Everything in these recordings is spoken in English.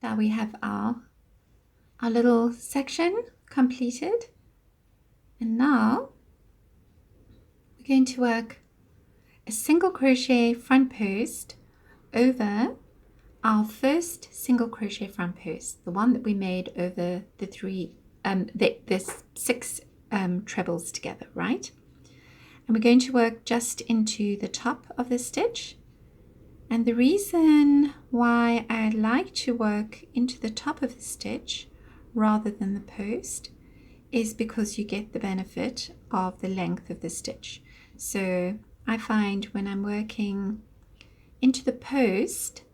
Now we have our little section completed, and now we're going to work a single crochet front post over our first single crochet front post, the one that we made over the six trebles together, right? And we're going to work just into the top of the stitch. And the reason why I like to work into the top of the stitch rather than the post is because you get the benefit of the length of the stitch. So I find when I'm working into the post,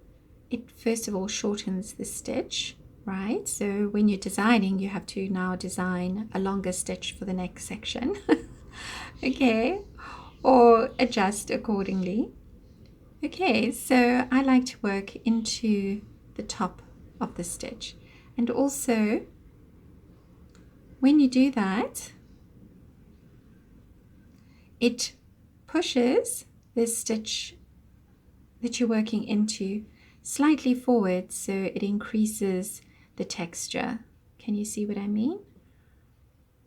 it first of all shortens the stitch, right? So when you're designing, you have to now design a longer stitch for the next section, okay, or adjust accordingly. Okay, so I like to work into the top of the stitch, and also when you do that, it pushes the stitch that you're working into slightly forward, so it increases the texture. Can you see what I mean?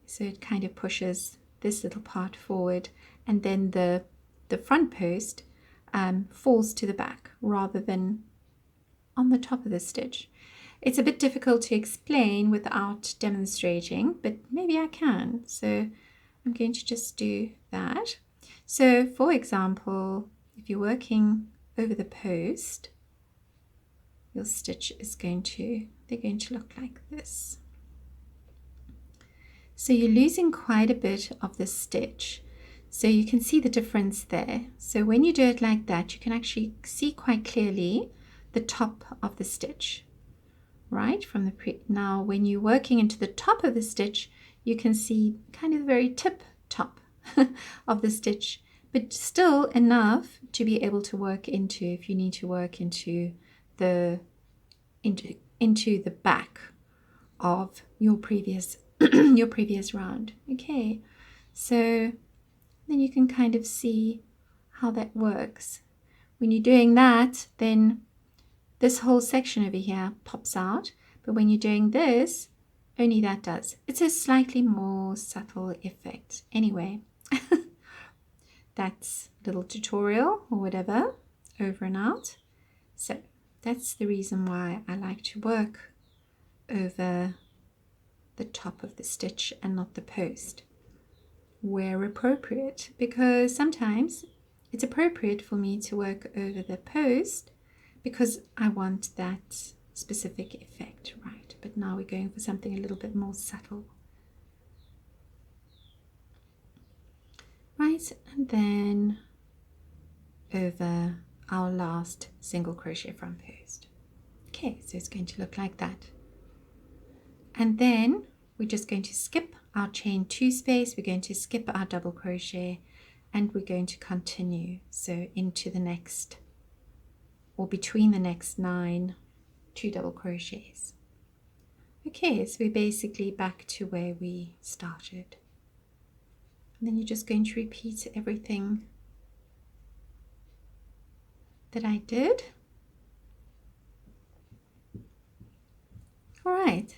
So it kind of pushes this little part forward, and then the front post falls to the back rather than on the top of the stitch. It's a bit difficult to explain without demonstrating, but maybe I can. So I'm going to just do that. So for example, if you're working over the post, your stitch is they're going to look like this. So you're losing quite a bit of the stitch. So you can see the difference there. So when you do it like that, you can actually see quite clearly the top of the stitch, right? Now when you're working into the top of the stitch, you can see kind of the very tip top of the stitch, but still enough to be able to work into, if you need to work into the back of your previous your previous round. Okay, so then you can kind of see how that works. When you're doing that, then this whole section over here pops out, but when you're doing this, only that does. It's a slightly more subtle effect. Anyway, that's a little tutorial or whatever, over and out. So that's the reason why I like to work over the top of the stitch and not the post where appropriate, because sometimes it's appropriate for me to work over the post because I want that specific effect, right? But now we're going for something a little bit more subtle, right? And then over our last single crochet front post. Okay, so it's going to look like that. And then we're just going to skip our chain 2 space, we're going to skip our double crochet, and we're going to continue, so into the next, or between the next 9 2 double crochets. Okay, so we're basically back to where we started. And then you're just going to repeat everything that I did. All right.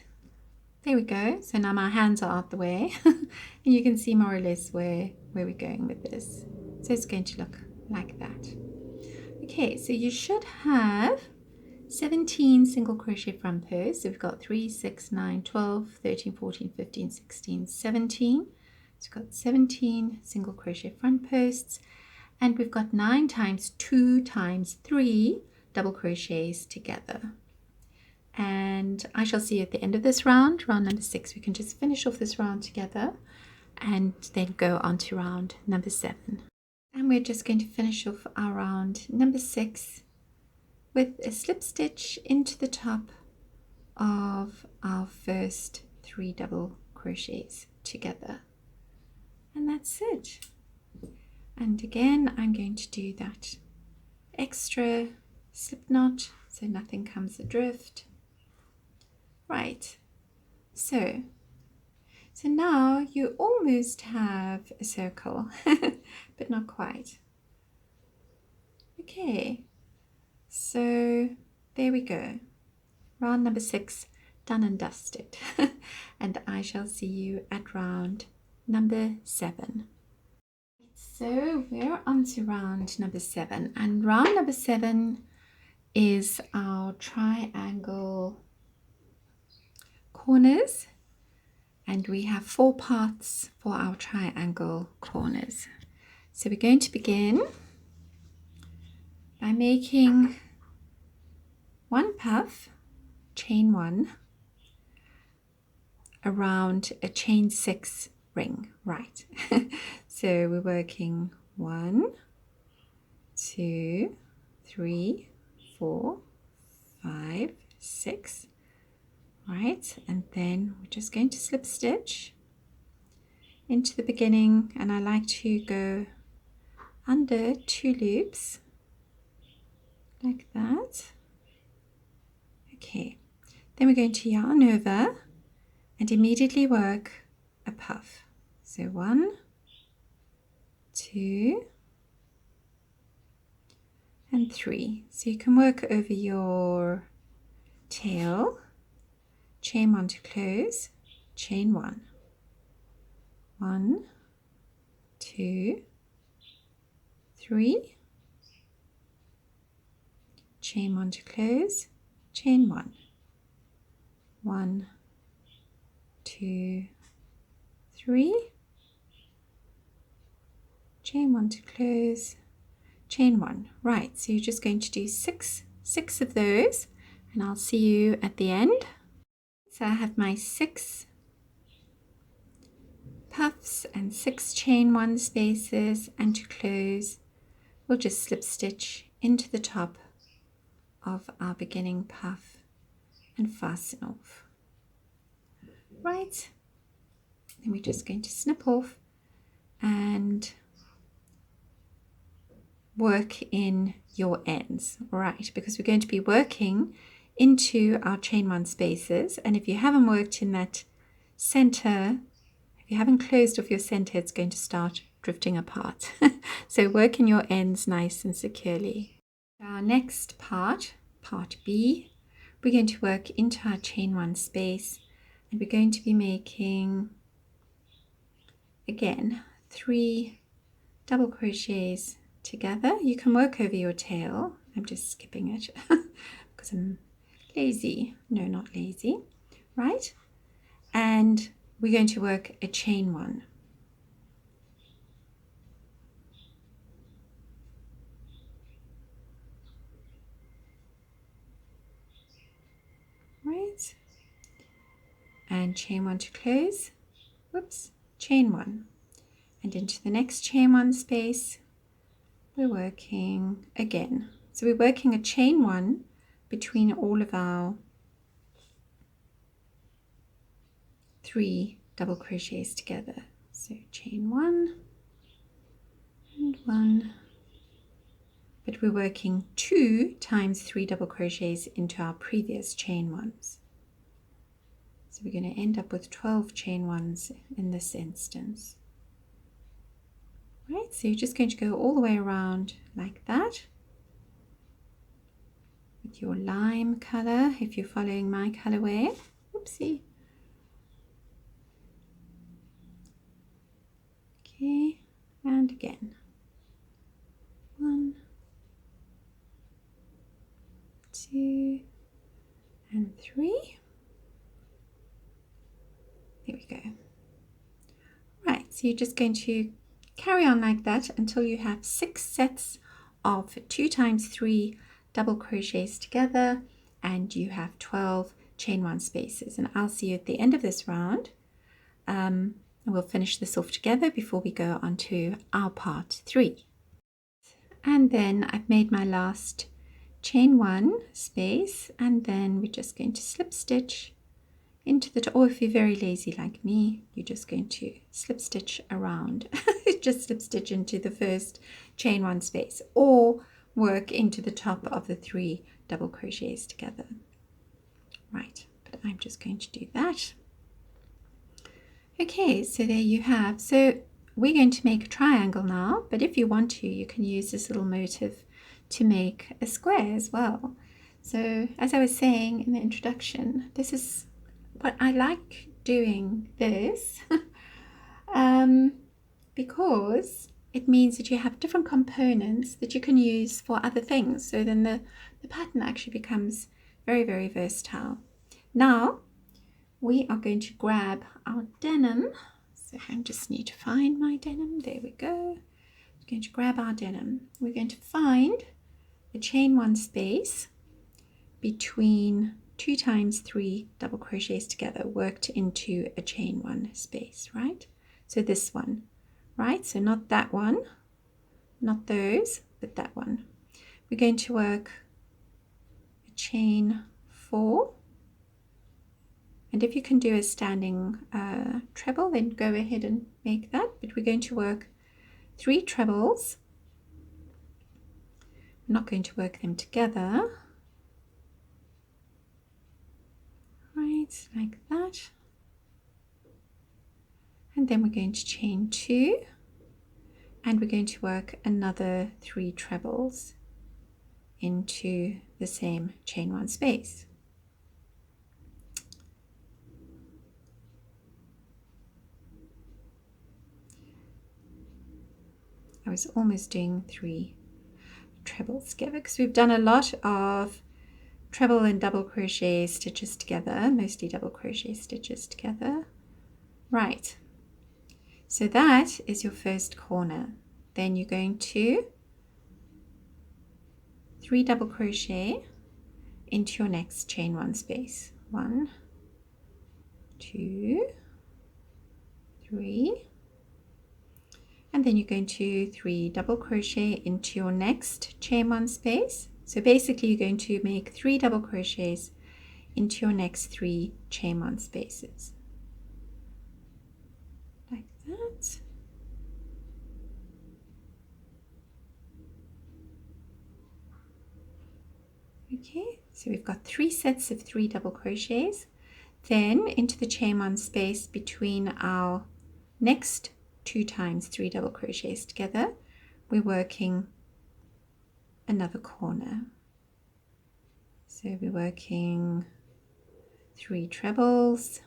There we go. So now my hands are out the way and you can see more or less where we're going with this. So it's going to look like that. Okay, so you should have 17 single crochet front posts. So we've got 3, 6, 9, 12, 13, 14, 15, 16, 17. So we've got 17 single crochet front posts, and we've got 9 times 2 times 3 double crochets together. And I shall see you at the end of this round number 6. We can just finish off this round together and then go on to round number 7. And we're just going to finish off our round number 6 with a slip stitch into the top of our first 3 double crochets together. And that's it. And again, I'm going to do that extra slip knot so nothing comes adrift. Right, so now you almost have a circle, but not quite. Okay, so there we go. round number 6 done and dusted. And I shall see you at round number 7. So we're on to round number 7, and round number 7 is our triangle corners, and we have 4 parts for our triangle corners. So we're going to begin by making 1 puff, chain 1, around a chain 6 ring, right? So we're working 1, 2, 3, 4, 5, 6, right? And then we're just going to slip stitch into the beginning, and I like to go under 2 loops like that. Okay, then we're going to yarn over and immediately work a puff. So 1, 2, and 3. So you can work over your tail, chain 1 to close, chain 1, 1, 2, 3, chain 1 to close, chain 1, 1, 2, 3, chain 1 to close, chain 1. Right, so you're just going to do six of those, and I'll see you at the end. So I have my 6 puffs and 6 chain 1 spaces, and to close we'll just slip stitch into the top of our beginning puff and fasten off. Right, then we're just going to snip off and work in your ends, right? Because we're going to be working into our chain 1 spaces, and if you haven't worked in that center, if you haven't closed off your center, it's going to start drifting apart. So work in your ends nice and securely. Our next part, part B, we're going to work into our chain 1 space, and we're going to be making again 3 double crochets together. You can work over your tail. I'm just skipping it because I'm lazy. No, not lazy, right? And we're going to work a chain 1. Right, and chain 1 to close, whoops, chain 1, and into the next chain 1 space we're working again. So we're working a chain 1 between all of our 3 double crochets together. So chain 1 and 1, but we're working 2 times 3 double crochets into our previous chain 1s. So we're going to end up with 12 chain 1s in this instance. Right, so you're just going to go all the way around like that with your lime color if you're following my colorway. Oopsie. Okay, and again. 1, 2, and 3. There we go. Right, so you're just going to carry on like that until you have 6 sets of 2 times 3 double crochets together, and you have 12 chain 1 spaces. And I'll see you at the end of this round. And we'll finish this off together before we go on to our part 3. And then I've made my last chain 1 space, and then we're just going to slip stitch into the top, or if you're very lazy like me, you're just going to slip stitch around. Just slip stitch into the first chain 1 space, or work into the top of the 3 double crochets together. Right, but I'm just going to do that. Okay, so there you have. So we're going to make a triangle now, but if you want to, you can use this little motif to make a square as well. So as I was saying in the introduction, this is what I like doing this because it means that you have different components that you can use for other things. So then the pattern actually becomes very, very versatile. Now we are going to grab our denim. So I just need to find my denim. There we go. We're going to grab our denim. We're going to find a chain 1 space between 2 times 3 double crochets together worked into a chain 1 space, right? So this one, right? So not that one, not those, but that one. We're going to work a chain 4, and if you can do a standing treble, then go ahead and make that, but we're going to work 3 trebles. I'm not going to work them together, right, like that. And then we're going to chain 2, and we're going to work another 3 trebles into the same chain 1 space. I was almost doing 3 trebles together because we've done a lot of treble and double crochet stitches together, mostly double crochet stitches together. Right, so that is your first corner. Then you're going to 3 double crochet into your next chain 1 space. 1, 2, 3, and then you're going to 3 double crochet into your next chain 1 space. So basically you're going to make 3 double crochets into your next 3 chain 1 spaces, like that. Okay, so we've got 3 sets of 3 double crochets. Then into the chain 1 space between our next 2 times 3 double crochets together, we're working another corner. So we're working 3 trebles,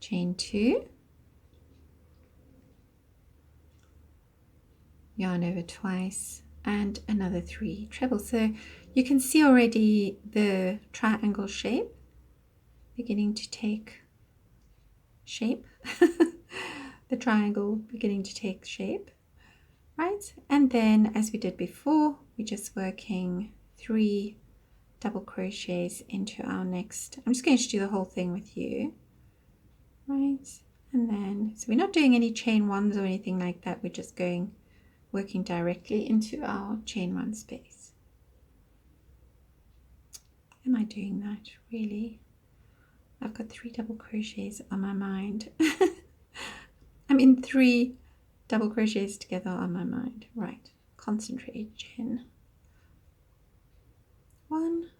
chain 2, yarn over twice, and another 3 trebles. So you can see already the triangle shape beginning to take shape. The triangle beginning to take shape, right? And then as we did before, we're just working 3 double crochets into our next. I'm just going to do the whole thing with you, right? And then, so we're not doing any chain 1s or anything like that. We're just working directly into our chain 1 space. Am I doing that really? I've got 3 double crochets on my mind. I'm in 3 double crochets together on my mind. Right, concentrate, Jen. 1,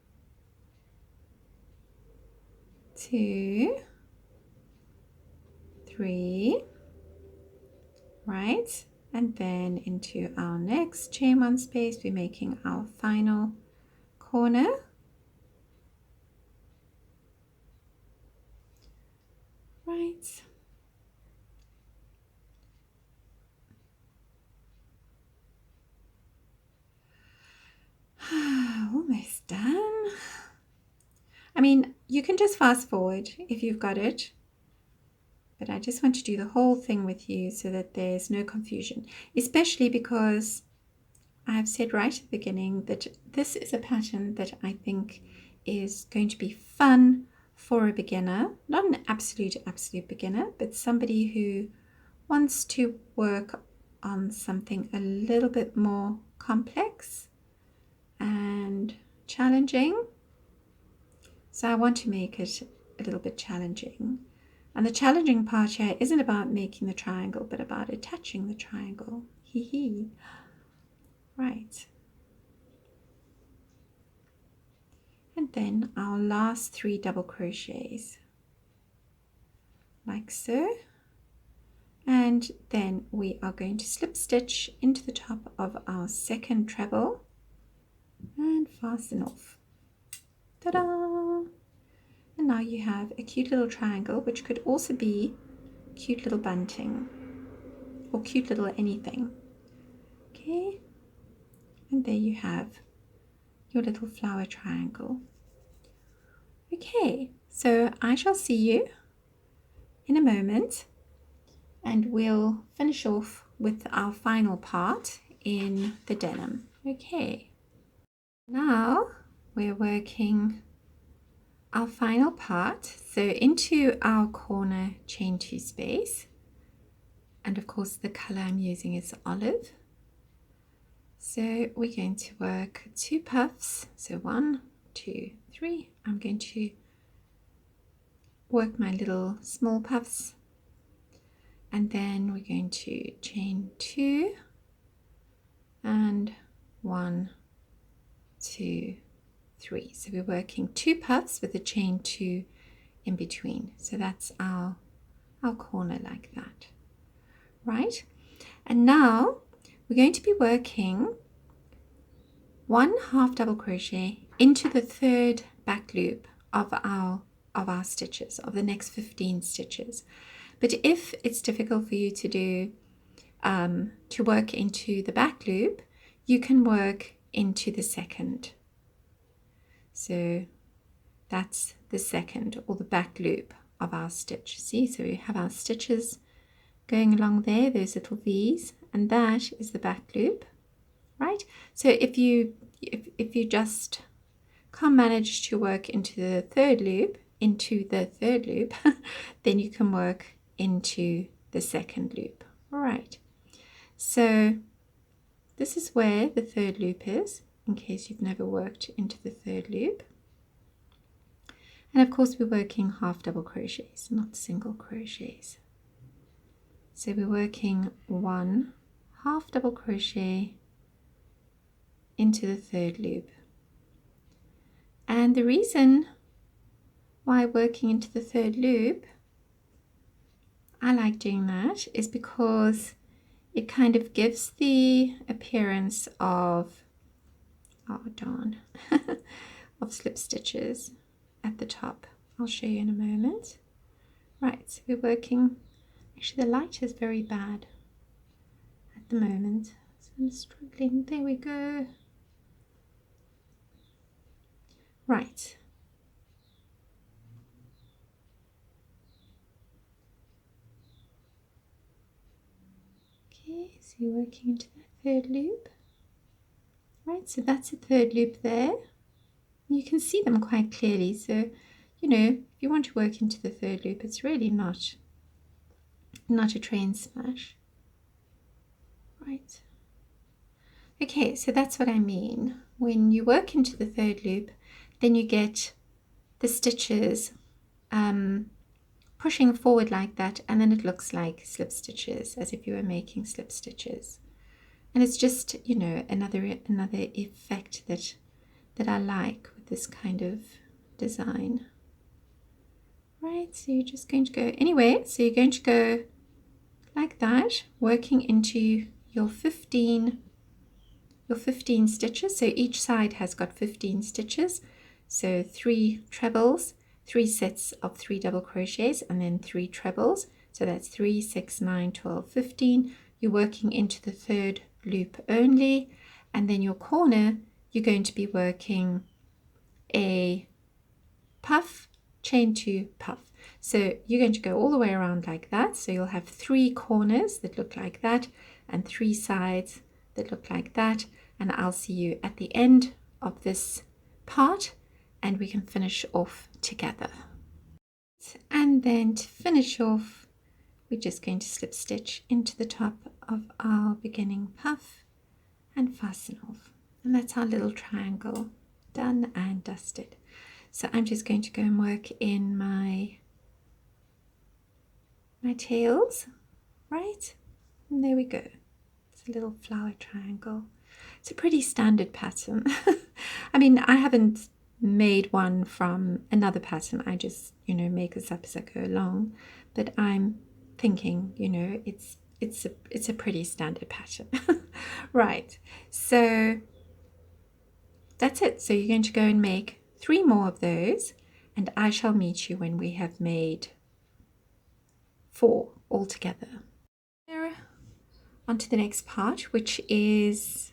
2, 3, right? And then into our next chain 1 space, we're making our final corner. Right. Almost done. I mean, you can just fast forward if you've got it, but I just want to do the whole thing with you so that there's no confusion, especially because I've said right at the beginning that this is a pattern that I think is going to be fun for a beginner, not an absolute beginner, but somebody who wants to work on something a little bit more complex and challenging. So I want to make it a little bit challenging. And the challenging part here isn't about making the triangle, but about attaching the triangle. Hee hee. Right. And then our last 3 double crochets, like so. And then we are going to slip stitch into the top of our second treble and fasten off. Ta-da! And now you have a cute little triangle, which could also be cute little bunting or cute little anything. Okay, and there you have your little flower triangle. Okay, so I shall see you in a moment and we'll finish off with our final part in the denim. Okay, now we're working our final part, so into our corner chain 2 space, and of course the color I'm using is olive. So we're going to work 2 puffs, so 1, 2, 3. I'm going to work my little small puffs, and then we're going to chain 2 and 1, 2, 3. So we're working 2 puffs with a chain 2 in between. So that's our corner like that, right? And now we're going to be working 1 half double crochet into the third back loop of our stitches, of the next 15 stitches. But if it's difficult for you to do to work into the back loop, you can work into the second. So that's the second or the back loop of our stitch. See, so we have our stitches going along there, those little V's, and that is the back loop, right? So if you just can't manage to work into the third loop, then you can work into the second loop. All right. So this is where the third loop is, in case you've never worked into the third loop. And of course we're working half double crochets, not single crochets. So we're working 1 half double crochet into the third loop. And the reason why working into the third loop, I like doing that, is because it kind of gives the appearance of, oh darn, of slip stitches at the top. I'll show you in a moment. Right, so we're working, actually the light is very bad at the moment, so I'm struggling. There we go. Right. Okay, so you're working into that third loop. Right, so that's the third loop there. You can see them quite clearly, so you know, if you want to work into the third loop, it's really not a train smash. Right. Okay, so that's what I mean. When you work into the third loop, then you get the stitches pushing forward like that, and then it looks like slip stitches, as if you were making slip stitches. And it's just, you know, another effect that I like with this kind of design. Right, so you're just going to go anyway, so you're going to go like that, working into your 15 stitches. So each side has got 15 stitches, so 3 trebles, 3 sets of 3 double crochets, and then 3 trebles. So that's 3, 6, 9, 12, 15. You're working into the third loop only, and then your corner, you're going to be working a puff, chain 2, puff. So you're going to go all the way around like that. So you'll have 3 corners that look like that and 3 sides that look like that. And I'll see you at the end of this part and we can finish off together. And then to finish off, we're just going to slip stitch into the top of our beginning puff and fasten off. And that's our little triangle done and dusted. So I'm just going to go and work in my tails, right? And there we go. It's a little flower triangle. It's a pretty standard pattern. I mean, I haven't made one from another pattern. I just, you know, make this up as I go along. But I'm thinking, you know, it's a pretty standard pattern. Right, so that's it. So you're going to go and make 3 more of those, and I shall meet you when we have made 4 altogether. On to the next part, which is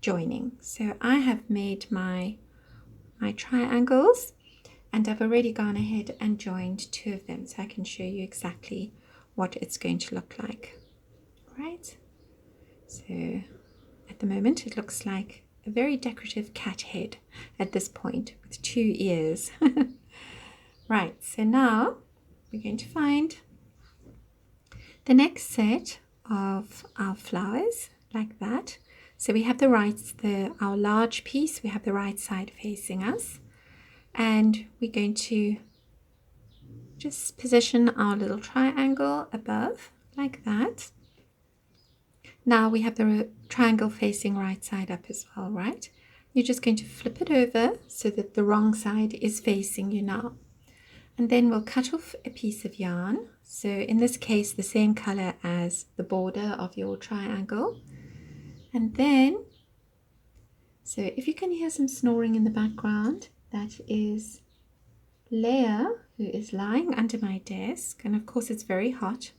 joining. So I have made my triangles, and I've already gone ahead and joined 2 of them, so I can show you exactly what it's going to look like. Right, so at the moment it looks like a very decorative cat head at this point with 2 ears. Right, so now we're going to find the next set of our flowers like that. So we have our large piece, we have the right side facing us, and we're going to just position our little triangle above like that. Now we have the triangle facing right side up as well, right? You're just going to flip it over so that the wrong side is facing you now. And then we'll cut off a piece of yarn. So in this case, the same color as the border of your triangle. And then, so if you can hear some snoring in the background, that is Leia, who is lying under my desk. And of course it's very hot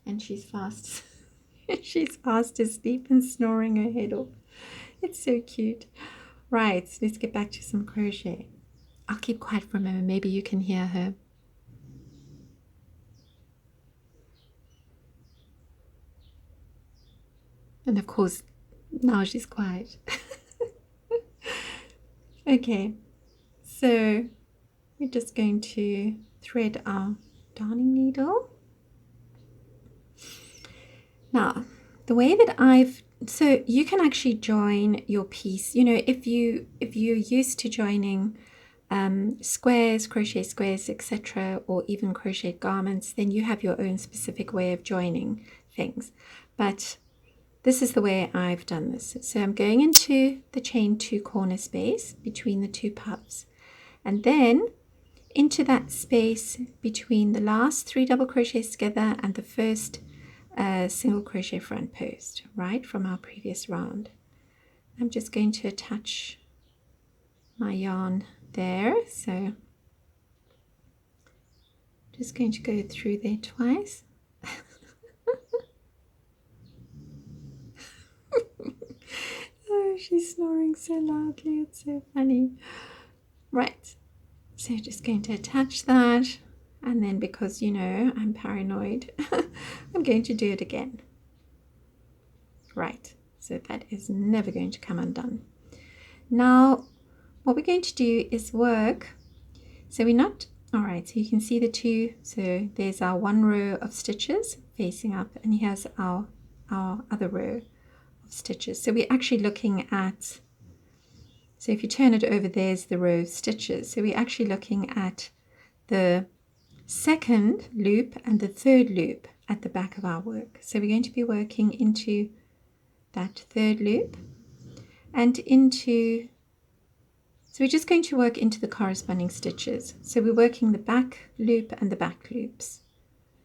and she's fast. She's fast asleep and snoring her head off. It's so cute. Right, so let's get back to some crochet. I'll keep quiet for a moment. Maybe you can hear her. And of course, now she's quiet. Okay, so we're just going to thread our darning needle. Now, the way that so you can actually join your piece, you know, if you're used to joining squares, crochet squares, etc., or even crochet garments, then you have your own specific way of joining things. But this is the way I've done this. So I'm going into the chain 2 corner space between the 2 puffs, and then into that space between the last 3 double crochets together and the first single crochet front post, right, from our previous round. I'm just going to attach my yarn there, so just going to go through there twice. Oh, she's snoring so loudly, it's so funny. Right, so just going to attach that, and then because, you know, I'm paranoid, I'm going to do it again. Right, so that is never going to come undone. Now what we're going to do is work, so we're not, all right, so you can see the 2, so there's our 1 row of stitches facing up, and here's our other row of stitches. So we're actually looking at, so if you turn it over, there's the row of stitches. So we're actually looking at the 2nd loop and the 3rd loop at the back of our work. So we're going to be working into that 3rd loop and into, so we're just going to work into the corresponding stitches. So we're working the back loop and the back loops,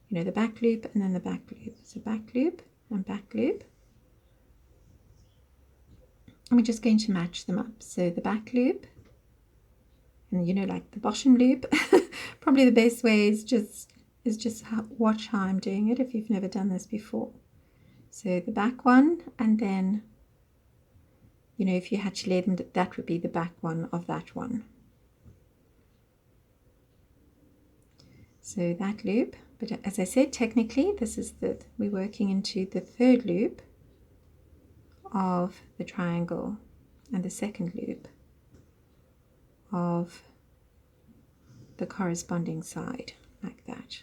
you know, the back loop and then the back loop. So back loop and back loop. And we're just going to match them up. So the back loop, and you know, like the bottom loop. Probably the best way is just watch how I'm doing it if you've never done this before. So the back one, and then, you know, if you had to lay them, that would be the back one of that one. So that loop, but as I said, technically this is we're working into the 3rd loop of the triangle and the 2nd loop of the corresponding side, like that.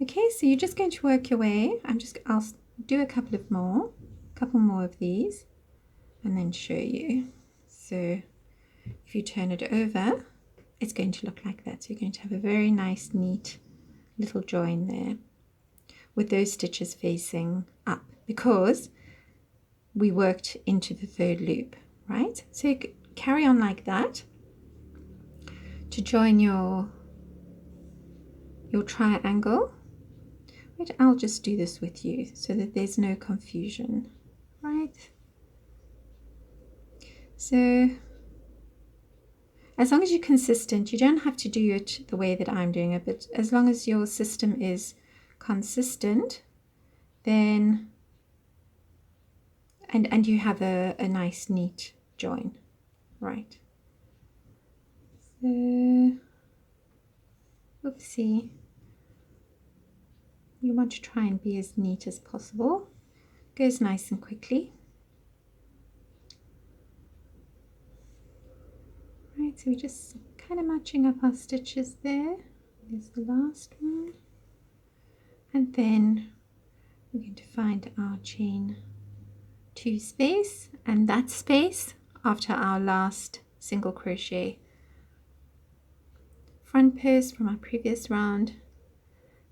Okay, so you're just going to work your way. I'll do a couple more of these and then show you. So if you turn it over, it's going to look like that. So you're going to have a very nice, neat little join there with those stitches facing up, because we worked into the 3rd loop, right? So you carry on like that to join your your triangle. Wait, I'll just do this with you so that there's no confusion, right? So as long as you're consistent, you don't have to do it the way that I'm doing it, but as long as your system is consistent, then and you have a nice neat join, right? So oopsie, you want to try and be as neat as possible. Goes nice and quickly. Right, so we're just kind of matching up our stitches there. There's the last one, and then we're going to find our chain 2 space, and that space after our last single crochet front post from our previous round,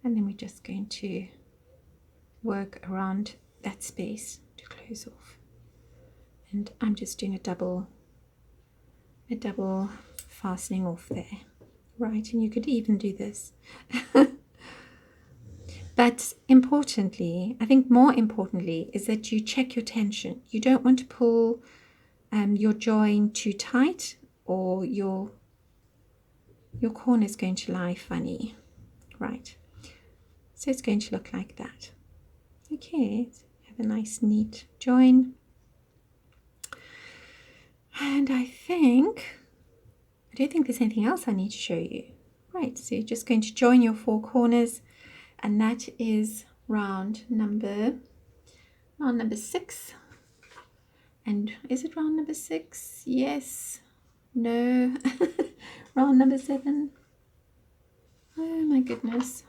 and then we're just going to work around that space to close off. And I'm just doing a double fastening off there, right? And you could even do this. But importantly, I think more importantly, is that you check your tension. You don't want to pull your join too tight, or your corner is going to lie funny, right? So it's going to look like that. Okay, so have a nice neat join. And I don't think there's anything else I need to show you. Right, so you're just going to join your 4 corners, and that is round number 6. And is it round number 6? Yes. No. Round number 7. Oh my goodness.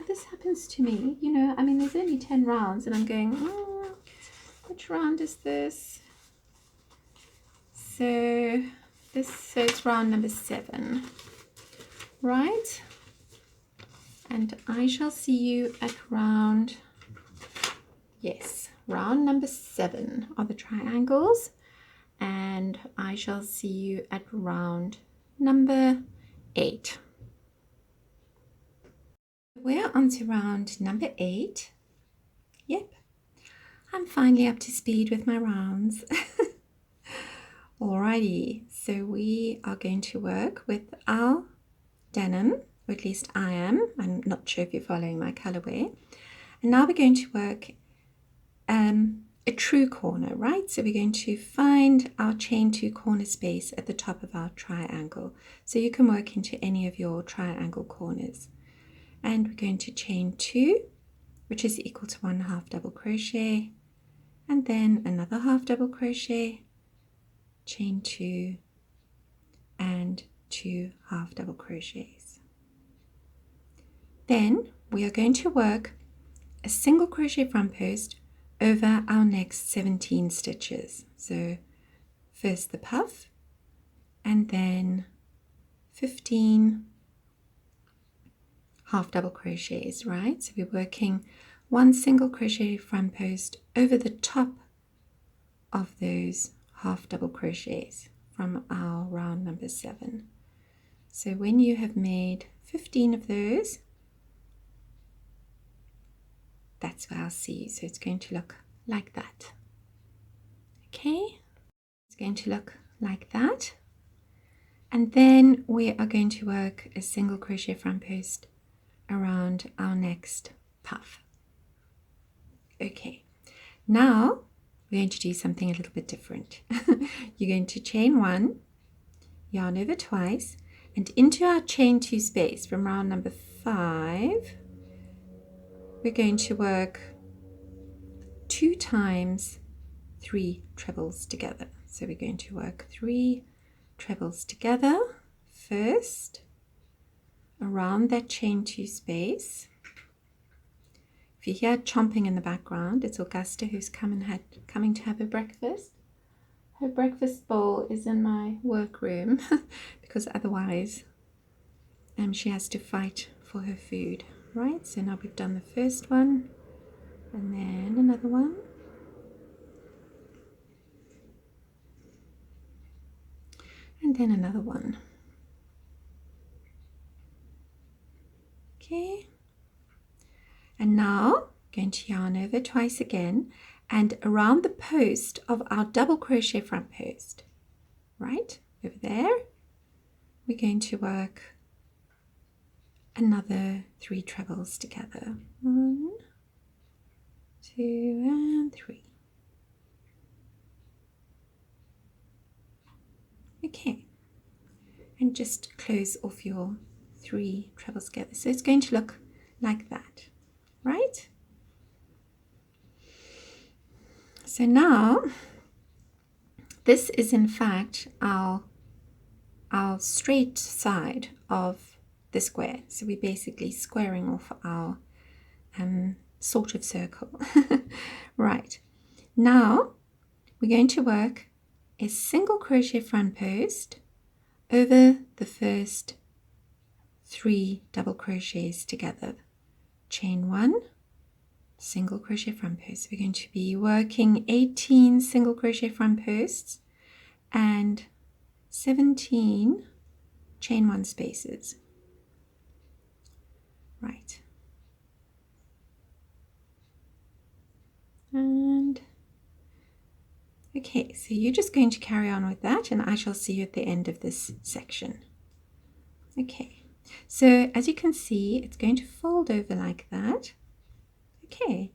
This happens to me, you know. I mean, there's only 10 rounds and I'm going, which round is this? So it's round number 7, right? And I shall see you at round number 7 are the triangles, and I shall see you at round number 8. We're on to round number 8. Yep, I'm finally up to speed with my rounds. Alrighty, so we are going to work with our denim, or at least I am. I'm not sure if you're following my colorway. And now we're going to work a true corner, right? So we're going to find our chain 2 corner space at the top of our triangle. So you can work into any of your triangle corners. And we're going to chain 2, which is equal to 1 half double crochet, and then another half double crochet, chain 2, and 2 half double crochets. Then we are going to work a single crochet front post over our next 17 stitches. So first the puff, and then 15 half double crochets, right? So we're working 1 single crochet front post over the top of those half double crochets from our round number 7. So when you have made 15 of those, that's where I'll see you. So it's going to look like that. Okay, it's going to look like that. And then we are going to work a single crochet front post around our next puff. Okay, now we're going to do something a little bit different. You're going to chain 1, yarn over twice, and into our chain 2 space from round number 5, we're going to work 2 times 3 trebles together. So we're going to work 3 trebles together first around that chain 2 space. If you hear chomping in the background, it's Augusta who's coming to have her breakfast. Her breakfast bowl is in my workroom because otherwise she has to fight for her food, right? So now we've done the first one, and then another one. And then another one. Okay, and now going to yarn over twice again and around the post of our double crochet front post, right over there, we're going to work another 3 trebles together. 1, 2 and 3. Okay, and just close off your 3 trebles together. So it's going to look like that, right? So now this is in fact our straight side of the square. So we're basically squaring off our sort of circle. Right, now we're going to work a single crochet front post over the first 3 double crochets together. Chain 1, single crochet front post. We're going to be working 18 single crochet front posts and 17 chain 1 spaces. Right, and okay, so you're just going to carry on with that and I shall see you at the end of this section. Okay, so as you can see, it's going to fold over like that. Okay,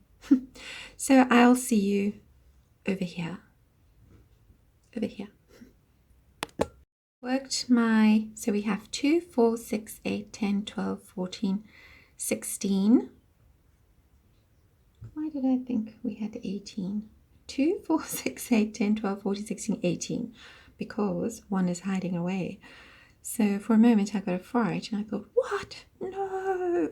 so I'll see you over here. Over here. Worked my, so we have 2, 4, 6, 8, 10, 12, 14, 16. Why did I think we had 18? 2, 4, 6, 8, 10, 12, 14, 16, 18. Because one is hiding away. So for a moment I got a fright and I thought, what? No!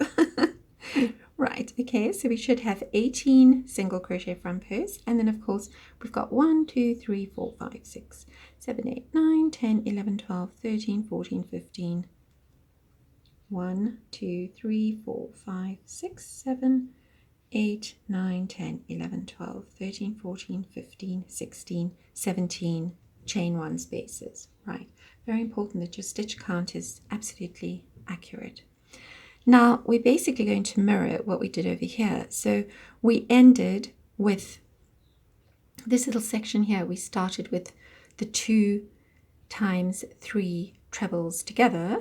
Right, okay, so we should have 18 single crochet front posts, and then of course we've got 1, 2, 3, 4, 5, 6, 7, 8, 9, 10, 11, 12, 13, 14, 15. 1, 2, 3, 4, 5, 6, 7, 8, 9, 10, 11, 12, 13, 14, 15, 16, 17 chain 1 spaces. Right, very important that your stitch count is absolutely accurate. Now we're basically going to mirror what we did over here. So we ended with this little section here. We started with the 2 times 3 trebles together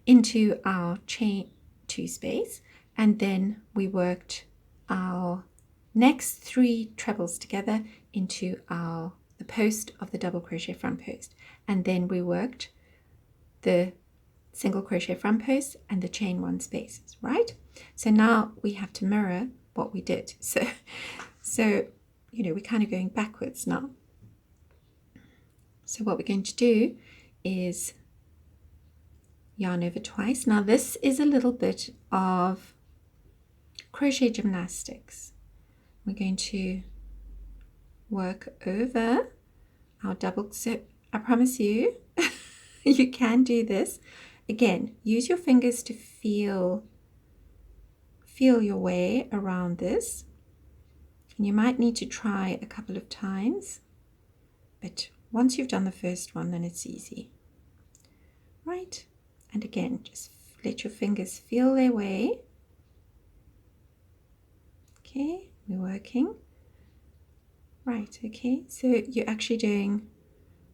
into our chain 2 space, and then we worked our next 3 trebles together into the post of the double crochet front post, and then we worked the single crochet front post and the chain 1 spaces, right? So now we have to mirror what we did. So you know, we're kind of going backwards now. So what we're going to do is yarn over twice. Now this is a little bit of crochet gymnastics. We're going to work over our double, so I promise you you can do this. Again, use your fingers to feel your way around this, and you might need to try a couple of times, but once you've done the first one, then it's easy, right? And again, just let your fingers feel their way. Okay, we're working. Right, okay, so you're actually doing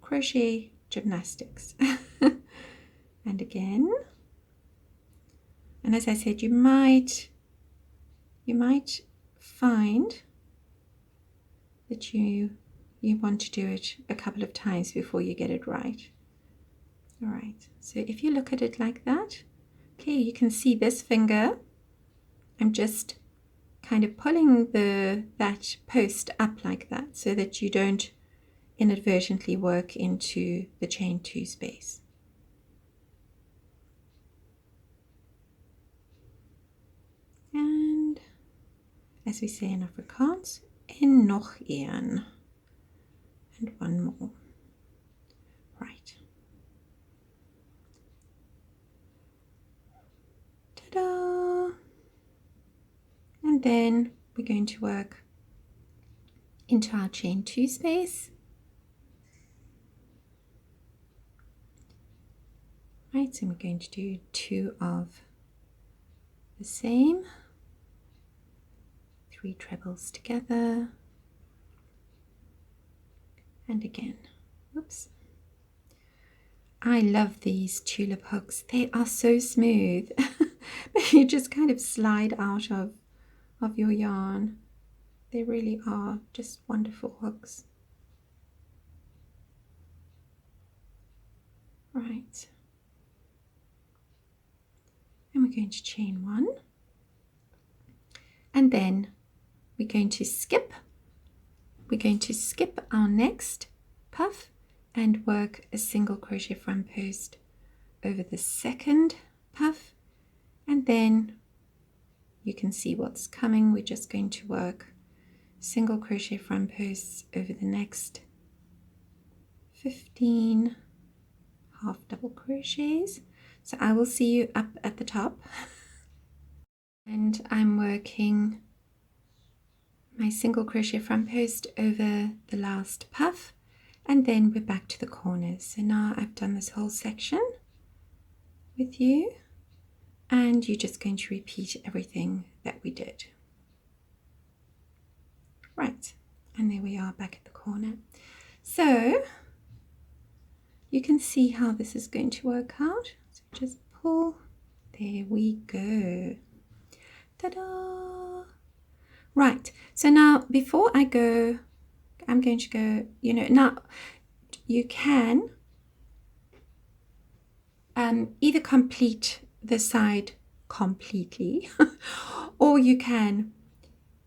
crochet gymnastics. And again, and as I said, you might find that you want to do it a couple of times before you get it right. All right, so if you look at it like that, okay, you can see this finger. I'm just kind of pulling that post up like that so that you don't inadvertently work into the chain 2 space. And as we say in Afrikaans, en nog een. And one more. Right. Ta-da! And then we're going to work into our chain 2 space. Right, so we're going to do 2 of the same. 3 trebles together, and again. Oops. I love these tulip hooks. They are so smooth. You just kind of slide out of your yarn. They really are just wonderful hooks. Right. And we're going to chain 1. And then we're going to skip. We're going to skip our next puff and work a single crochet front post over the second puff, and then you can see what's coming. We're just going to work single crochet front posts over the next 15 half double crochets. So I will see you up at the top, and I'm working my single crochet front post over the last puff, and then we're back to the corners. So now I've done this whole section with you, and you're just going to repeat everything that we did. Right, and there we are back at the corner. So you can see how this is going to work out. So just pull, there we go. Ta-da! Right, so now before I go, I'm going to go, now you can either complete the side completely or you can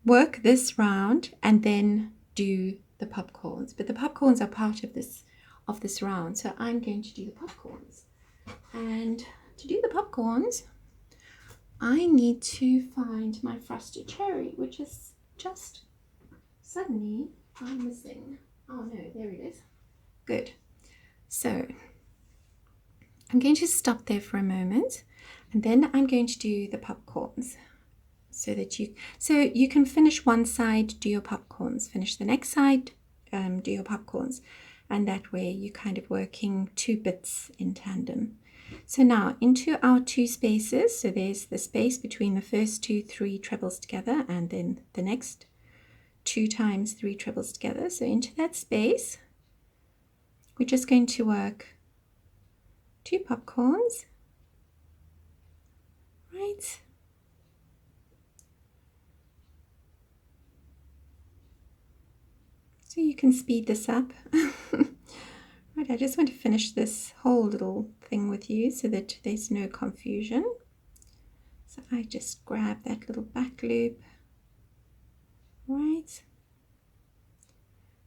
work this round and then do the popcorns, but the popcorns are part of this round, so I'm going to do the popcorns. And to do the popcorns, I need to find my frosted cherry, which is just suddenly I'm missing. Oh no, there it is. Good. So I'm going to stop there for a moment, and then I'm going to do the popcorns so that you can finish one side, do your popcorns, finish the next side, do your popcorns, and that way you're kind of working 2 bits in tandem. So now into our 2 spaces, so there's the space between the first 3 trebles together and then the next 2 times 3 trebles together. So into that space we're just going to work 2 popcorns, right? So you can speed this up. Right, I just want to finish this whole little thing with you so that there's no confusion. So I just grab that little back loop, right?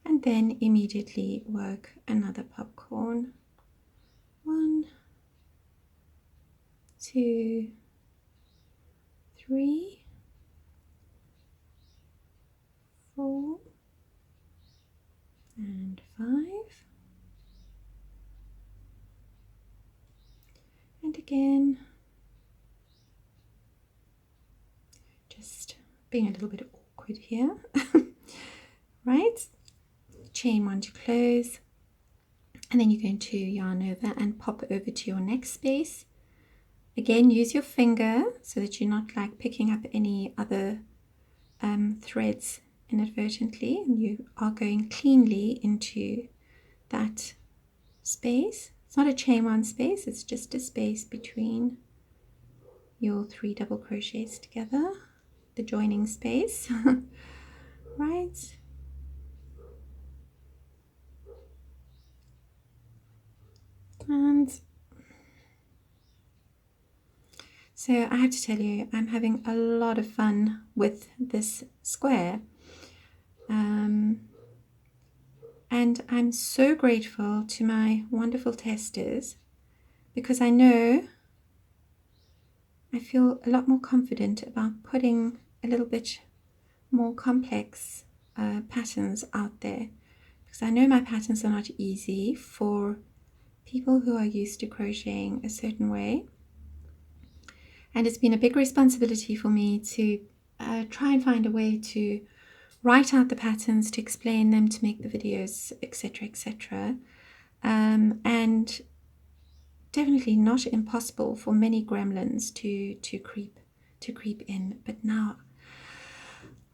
And then immediately work another popcorn. 1, 2, 3, 4, and 5, and again, just being a little bit awkward here. Right, chain 1 to close, and then you're going to yarn over and pop over to your next space. Again, use your finger so that you're not like picking up any other threads inadvertently, and you are going cleanly into that space. It's not a chain 1 space, it's just a space between your 3 double crochets together, the joining space. Right, and so I have to tell you, I'm having a lot of fun with this square. And I'm so grateful to my wonderful testers, because I know I feel a lot more confident about putting a little bit more complex patterns out there, because I know my patterns are not easy for people who are used to crocheting a certain way. And it's been a big responsibility for me to try and find a way to write out the patterns, to explain them, to make the videos, etc., etc. And definitely not impossible for many gremlins to creep to creep in, but now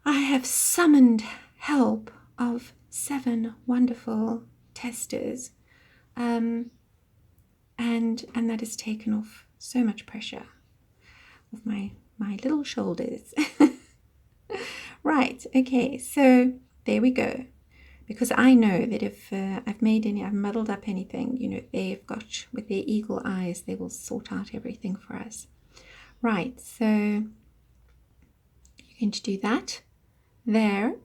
I have summoned help of 7 wonderful testers, and that has taken off so much pressure off my little shoulders. Right, okay, so there we go. Because I know that if I've muddled up anything, you know, they've got, with their eagle eyes, they will sort out everything for us. Right, so you're going to do that there,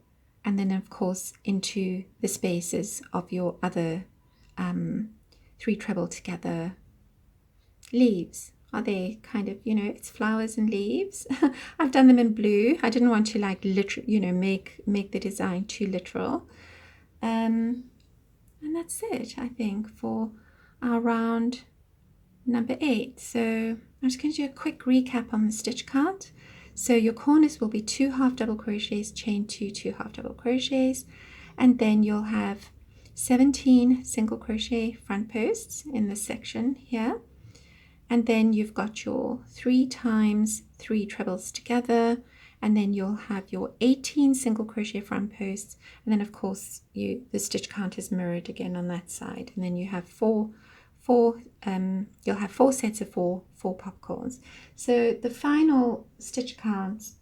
and then of course into the spaces of your other 3 treble together leaves. Are they kind of, you know, it's flowers and leaves. I've done them in blue. I didn't want to like literally, you know, make the design too literal. And that's it, I think, for our round number 8. So I'm just going to do a quick recap on the stitch count. So your corners will be 2 half double crochets, chain 2, 2 half double crochets, and then you'll have 17 single crochet front posts in this section here. And then you've got your 3 times 3 trebles together, and then you'll have your 18 single crochet front posts, and then of course the stitch count is mirrored again on that side, and then you have you'll have 4 sets of 4 popcorns. So the final stitch count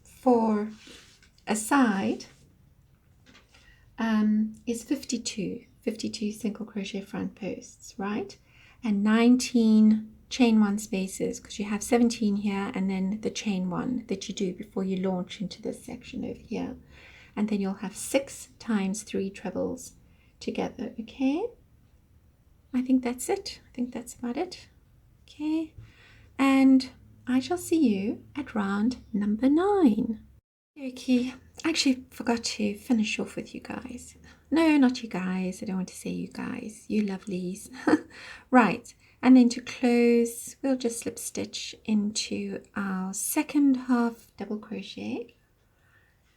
for a side is 52 single crochet front posts, right? And 19 chain 1 spaces, because you have 17 here and then the chain 1 that you do before you launch into this section over here. And then you'll have 6 times 3 trebles together. Okay, I think that's it. I think that's about it. Okay, and I shall see you at round number 9. Okay, I actually forgot to finish off with you guys. No, not you guys. I don't want to say you guys. You lovelies. Right, and then to close, we'll just slip stitch into our second half double crochet.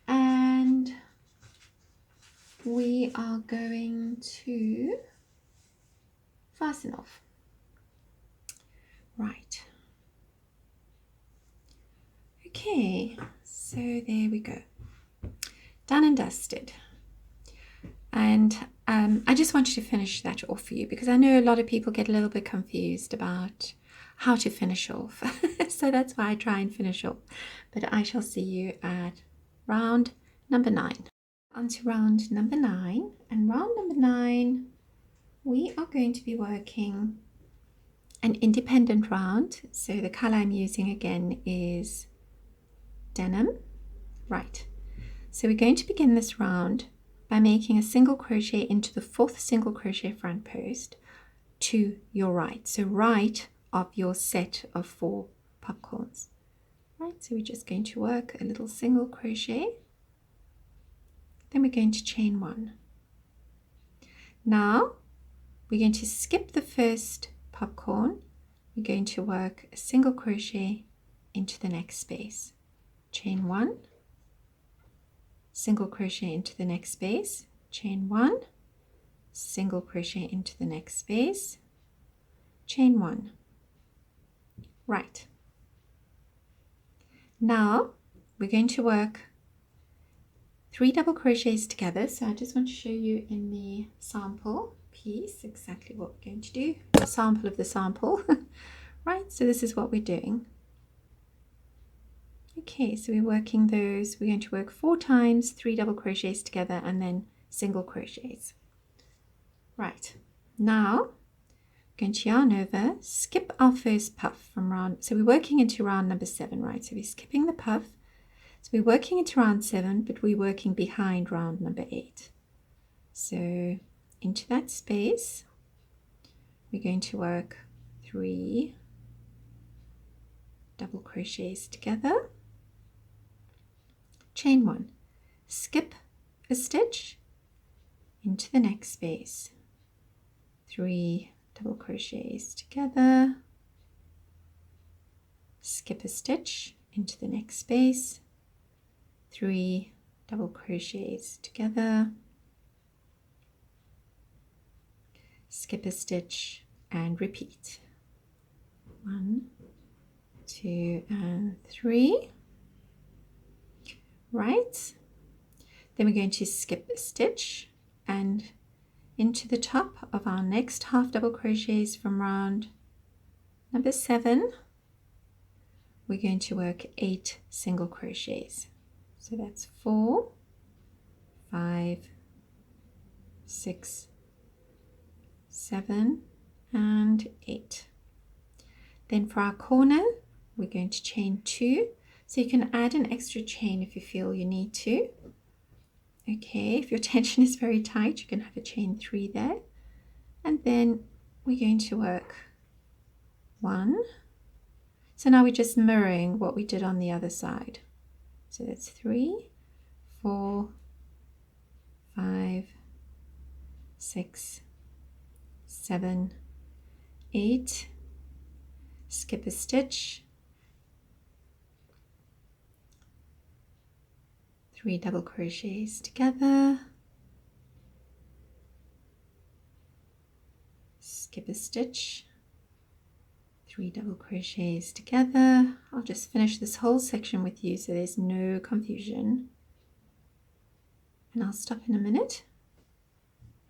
And we are going to fasten off. Right. Okay, so there we go. Done and dusted. And I just wanted to finish that off for you because I know a lot of people get a little bit confused about how to finish off. So that's why I try and finish off. But I shall see you at round number 9. On to round number 9. And round number 9, we are going to be working an independent round. So the color I'm using again is denim. Right. So we're going to begin this round by making a single crochet into the 4th single crochet front post to your right, so right of your set of 4 popcorns. Right, so we're just going to work a little single crochet, then we're going to chain 1. Now we're going to skip the first popcorn, we're going to work a single crochet into the next space, chain 1, single crochet into the next space, chain 1, single crochet into the next space, chain 1. Right. Now we're going to work 3 double crochets together. So I just want to show you in the sample piece exactly what we're going to do. A sample of the sample. Right, so this is what we're doing. Okay, so we're working those. We're going to work 4 times 3 double crochets together and then single crochets. Right, now we're going to yarn over, skip our first puff from round, so we're working into round number 7, right? So we're skipping the puff. So we're working into round 7, but we're working behind round number 8. So into that space, we're going to work 3 double crochets together, chain 1, skip a stitch into the next space, 3 double crochets together, skip a stitch into the next space, 3 double crochets together, skip a stitch and repeat. 1, 2 and 3. Right, then we're going to skip a stitch and into the top of our next half double crochets from round number 7 we're going to work 8 single crochets. So that's 4, 5, 6, 7 and 8. Then for our corner we're going to chain 2, so you can add an extra chain if you feel you need to. Okay, if your tension is very tight you can have a chain 3 there, and then we're going to work 1. So now we're just mirroring what we did on the other side. So that's 3, 4, 5, 6, 7, 8. Skip a stitch, 3 double crochets together, skip a stitch, 3 double crochets together. I'll just finish this whole section with you so there's no confusion, and I'll stop in a minute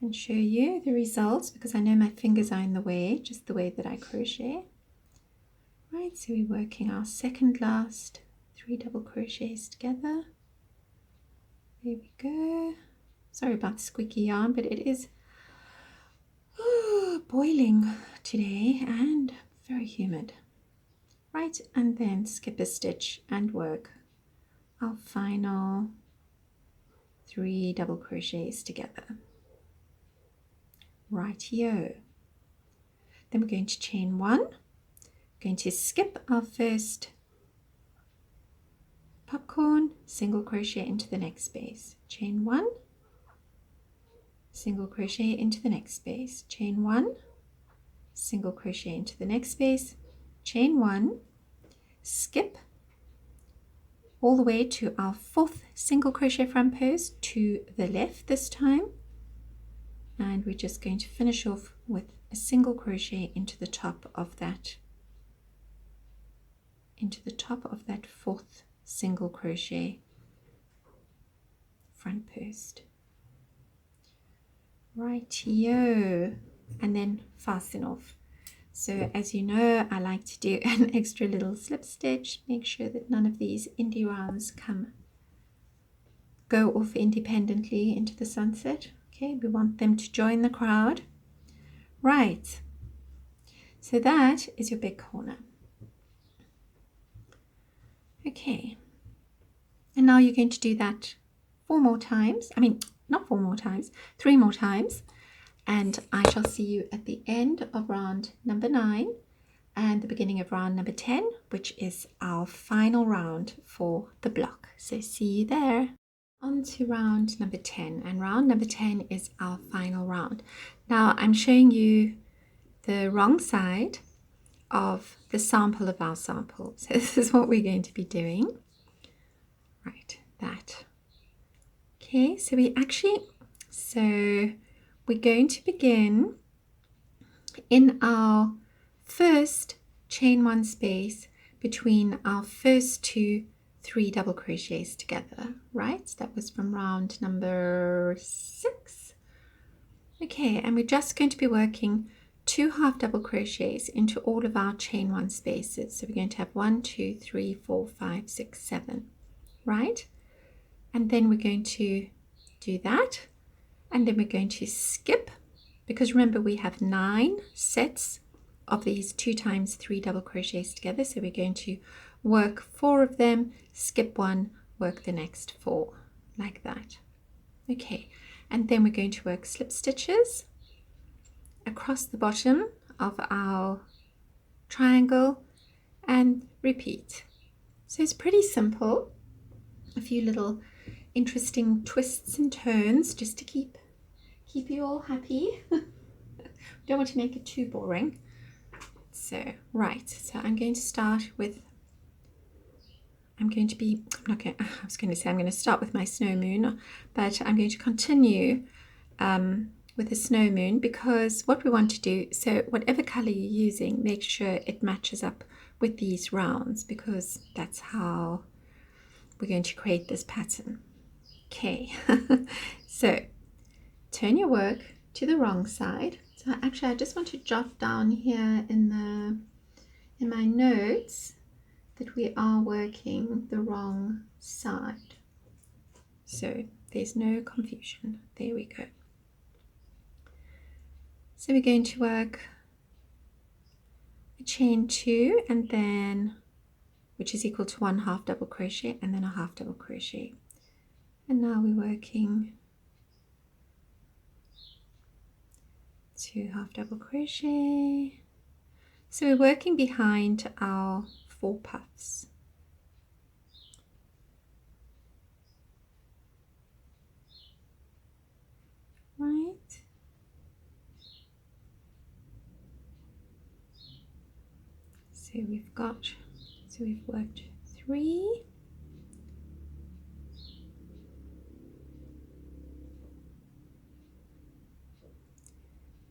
and show you the results because I know my fingers are in the way, just the way that I crochet. Right, so we're working our second last 3 double crochets together. There we go. Sorry about the squeaky yarn, but it is boiling today and very humid. Right, and then skip a stitch and work our final 3 double crochets together. Rightio. Then we're going to chain 1. Going to skip our first popcorn, single crochet into the next space, chain 1, single crochet into the next space, chain 1, single crochet into the next space, chain 1, skip all the way to our 4th single crochet front post to the left this time, and we're just going to finish off with a single crochet into the top of that 4th single crochet front post. Rightio, and then fasten off. So as you know, I like to do an extra little slip stitch. Make sure that none of these indie rounds go off independently into the sunset. Okay, we want them to join the crowd. Right, so that is your big corner. Okay, and now you're going to do that 4 more times. I mean, not 4 more times, 3 more times. And I shall see you at the end of round number 9 and the beginning of round number 10, which is our final round for the block. So see you there. On to round number 10, and round number 10 is our final round. Now I'm showing you the wrong side of the sample of our sample. So this is what we're going to be doing. Right, that. Okay, so we're going to begin in our first chain 1 space between our first 2 3 double crochets together, right? That was from round number 6. Okay, and we're just going to be working 2 half double crochets into all of our chain 1 spaces. So we're going to have 1 2 3 4 5 6 7, right? And then we're going to do that, and then we're going to skip, because remember we have 9 sets of these 2 times 3 double crochets together. So we're going to work 4 of them, skip 1, work the next 4, like that. Okay, and then we're going to work slip stitches across the bottom of our triangle and repeat. So it's pretty simple. A few little interesting twists and turns just to keep you all happy. Don't want to make it too boring. So right, so I'm going to start with I'm going to start with my snow moon, but I'm going to continue with the snow moon, because what we want to do, so whatever color you're using, make sure it matches up with these rounds because that's how we're going to create this pattern. Okay, so turn your work to the wrong side. So actually I just want to jot down here in my notes that we are working the wrong side, so there's no confusion. There we go. So we're going to work a chain 2 and then, which is equal to 1 half double crochet and then a half double crochet, and now we're working 2 half double crochet. So we're working behind our 4 puffs. Right. So we've worked 3.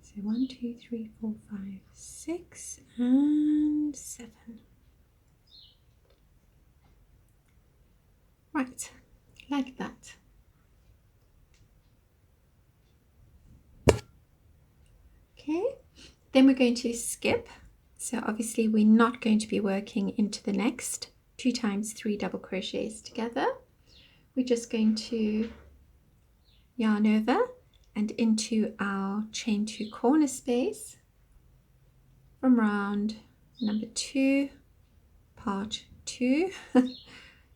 So 1, 2, 3, 4, 5, 6, and 7. Right, like that. Okay, then we're going to skip. So obviously we're not going to be working into the next 2 times 3 double crochets together. We're just going to yarn over and into our chain 2 corner space from round number 2, part 2,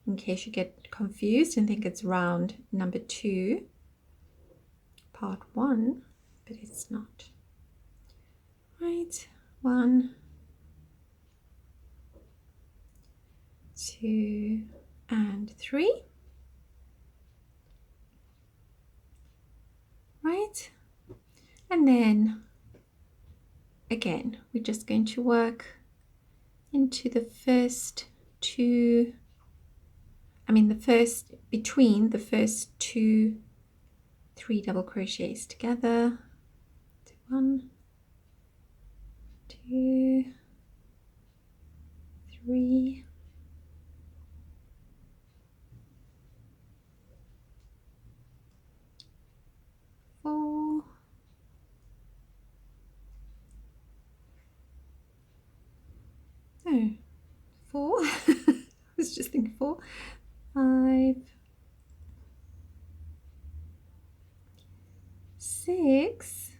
in case you get confused and think it's round number 2, part 1, but it's not. Right, 1, 2, and 3. Right, and then again we're just going to work into the first 2, between the first 2 3 double crochets together. 1, 2, 3, 4, 4. I was just thinking 4, 5, 6,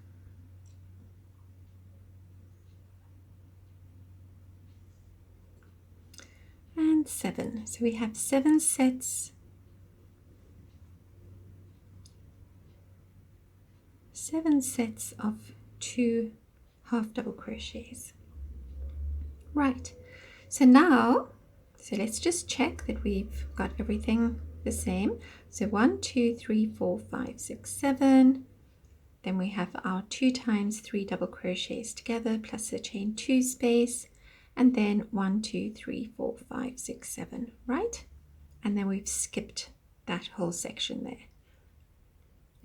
and 7. So we have 7 sets, 7 sets of 2 half double crochets. Right, so now, let's just check that we've got everything the same. So 1, 2, 3, 4, 5, 6, 7. Then we have our 2 times 3 double crochets together plus the chain 2 space, and then 1, 2, 3, 4, 5, 6, 7, right? And then we've skipped that whole section there.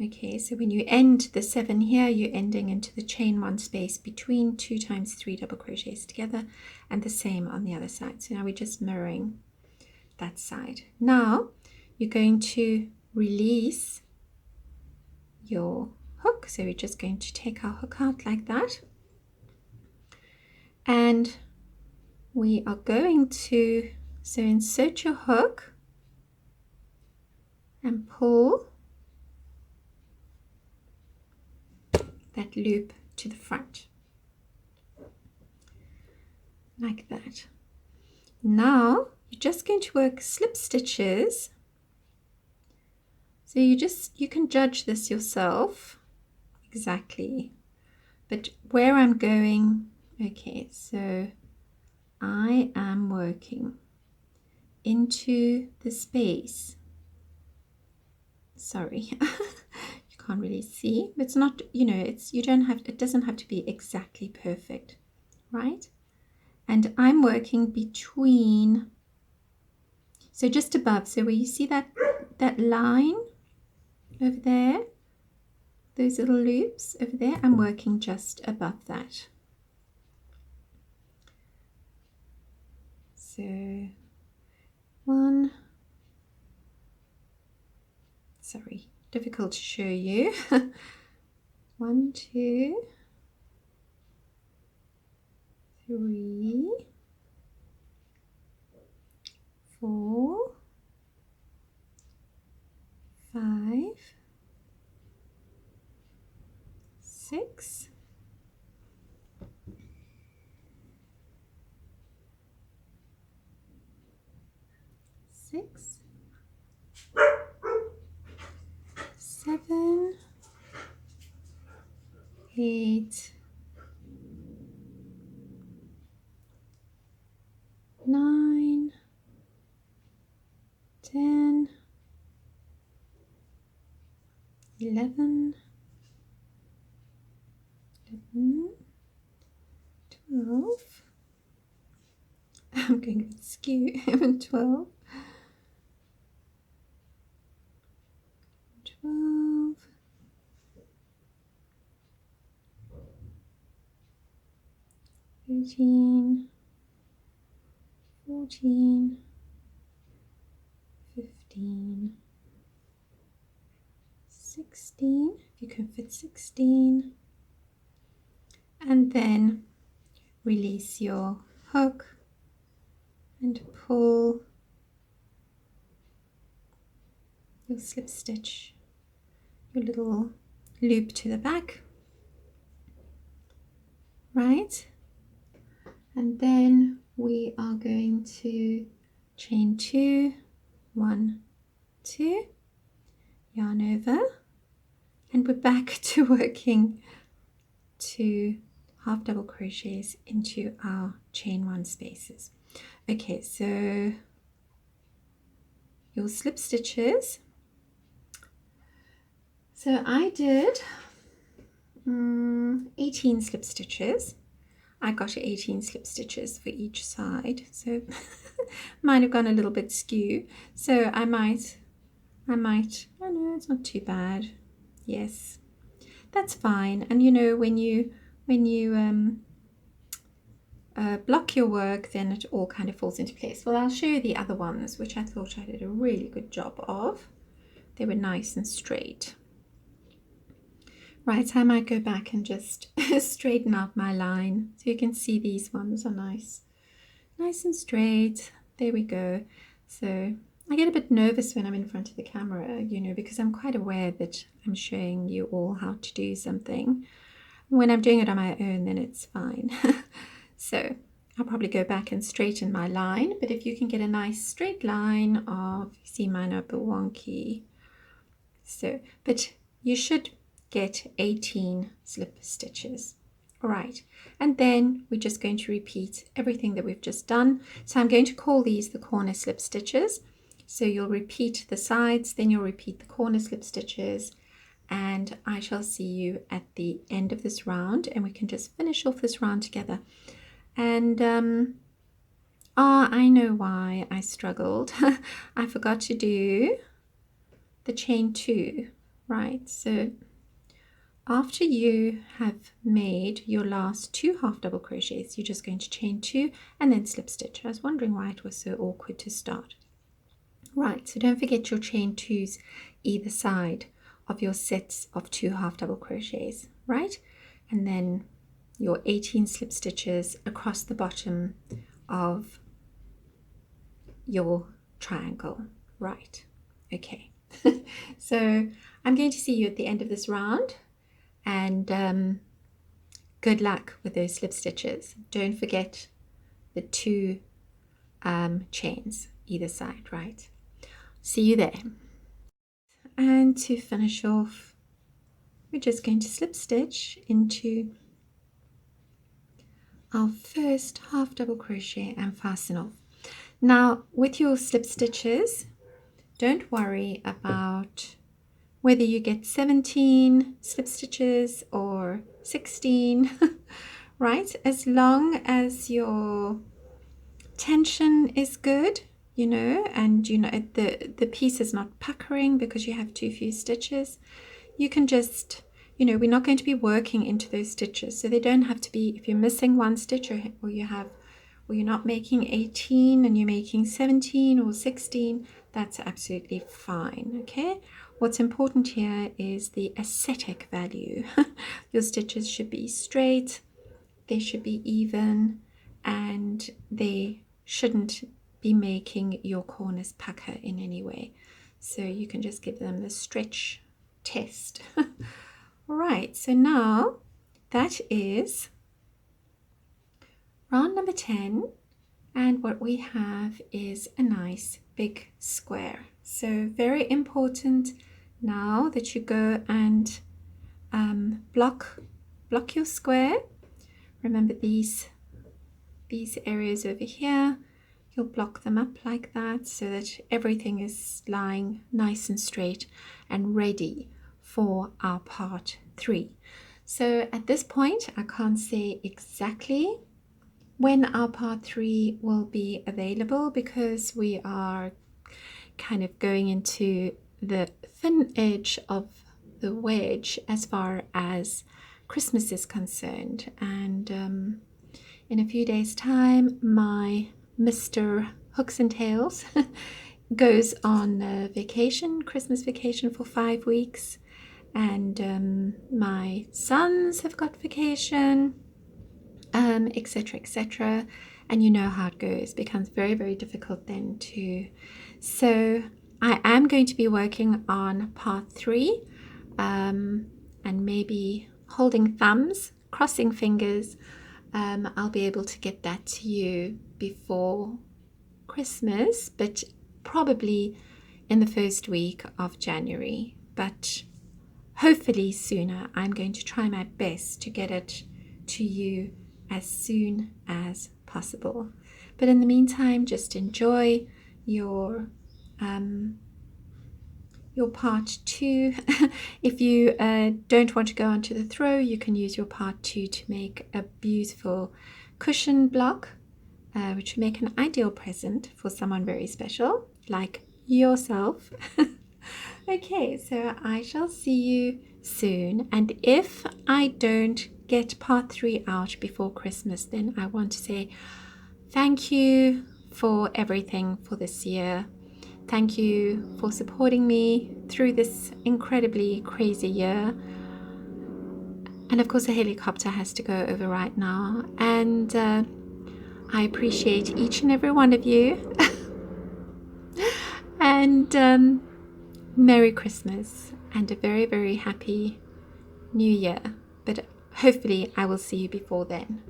Okay, so when you end the 7 here, you're ending into the chain 1 space between 2 times 3 double crochets together, and the same on the other side. So now we're just mirroring that side. Now you're going to release your hook. So we're just going to take our hook out like that, and we are going to insert your hook and pull that loop to the front like that. Now you're just going to work slip stitches. So you can judge this yourself exactly, but where I'm going, okay, so I am working into the space. Sorry, you can't really see. It's not, it doesn't have to be exactly perfect, right? And I'm working between, so just above, so where you see that line over there, those little loops over there, I'm working just above that. So one, sorry, difficult to show you. 1, 2, 3, 4, 5, 6, 6, 7, 8, 9, 10, 11, 12. I'm going a bit skew. 12, 12, 13, 14, 15, 16, if you can fit 16, and then release your hook and pull your slip stitch, your little loop to the back, right? And then we are going to chain 2, 1, 2, yarn over, and we're back to working 2 half double crochets into our chain 1 spaces. Okay, so your slip stitches. So I did 18 slip stitches. I got 18 slip stitches for each side, so might have gone a little bit skew. So I might, oh no, it's not too bad. Yes, that's fine. And you know, when you block your work, then it all kind of falls into place. Well, I'll show you the other ones, which I thought I did a really good job of. They were nice and straight. Right, I might go back and just straighten out my line so you can see these ones are nice and straight. There we go. So I get a bit nervous when I'm in front of the camera, you know, because I'm quite aware that I'm showing you all how to do something. When I'm doing it on my own, then it's fine. So I'll probably go back and straighten my line, but if you can get a nice straight line of, you see mine are a bit wonky. So, but you should get 18 slip stitches. All right, and then we're just going to repeat everything that we've just done. So I'm going to call these the corner slip stitches. So you'll repeat the sides, then you'll repeat the corner slip stitches, and I shall see you at the end of this round, and we can just finish off this round together. And I know why I struggled. I forgot to do the chain 2, right? So after you have made your last 2 half double crochets, you're just going to chain 2 and then slip stitch. I was wondering why it was so awkward to start. Right, so don't forget your chain 2s either side of your sets of 2 half double crochets, right? And then your 18 slip stitches across the bottom of your triangle, right? Okay, so I'm going to see you at the end of this round. And good luck with those slip stitches. Don't forget the 2 chains either side, right? See you there. And to finish off, we're just going to slip stitch into our first half double crochet and fasten off. Now with your slip stitches, don't worry about whether you get 17 slip stitches or 16, right? As long as your tension is good, you know, and you know the piece is not puckering because you have too few stitches, you can just, you know, we're not going to be working into those stitches, so they don't have to be, if you're missing one stitch or or you're not making 18 and you're making 17 or 16, that's absolutely fine. Okay, what's important here is the aesthetic value. Your stitches should be straight, they should be even, and they shouldn't be making your corners pucker in any way. So you can just give them the stretch test. All right, so now that is round number 10, and what we have is a nice big square. So very important now that you go and block your square. Remember these areas over here, you'll block them up like that so that everything is lying nice and straight and ready for our part 3. So at this point, I can't say exactly when our part 3 will be available because we are kind of going into the thin edge of the wedge as far as Christmas is concerned. And in a few days' time, my Mr. Hooks and Tails goes on vacation, Christmas vacation for 5 weeks. And my sons have got vacation, etc., etc. And you know how it goes. It becomes very, very difficult then to... So I am going to be working on part 3 and maybe holding thumbs, crossing fingers. I'll be able to get that to you before Christmas, but probably in the first week of January. But hopefully sooner. I'm going to try my best to get it to you as soon as possible. But in the meantime, just enjoy your part 2. If you don't want to go onto the throw, you can use your part 2 to make a beautiful cushion block, which will make an ideal present for someone very special like yourself. Okay, so I shall see you soon, and if I don't get part 3 out before Christmas, then I want to say thank you for everything for this year. Thank you for supporting me through this incredibly crazy year. And of course a helicopter has to go over right now, and I appreciate each and every one of you. And Merry Christmas and a very, very happy New Year. But hopefully I will see you before then.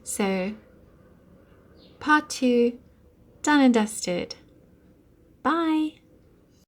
So, part 2, done and dusted.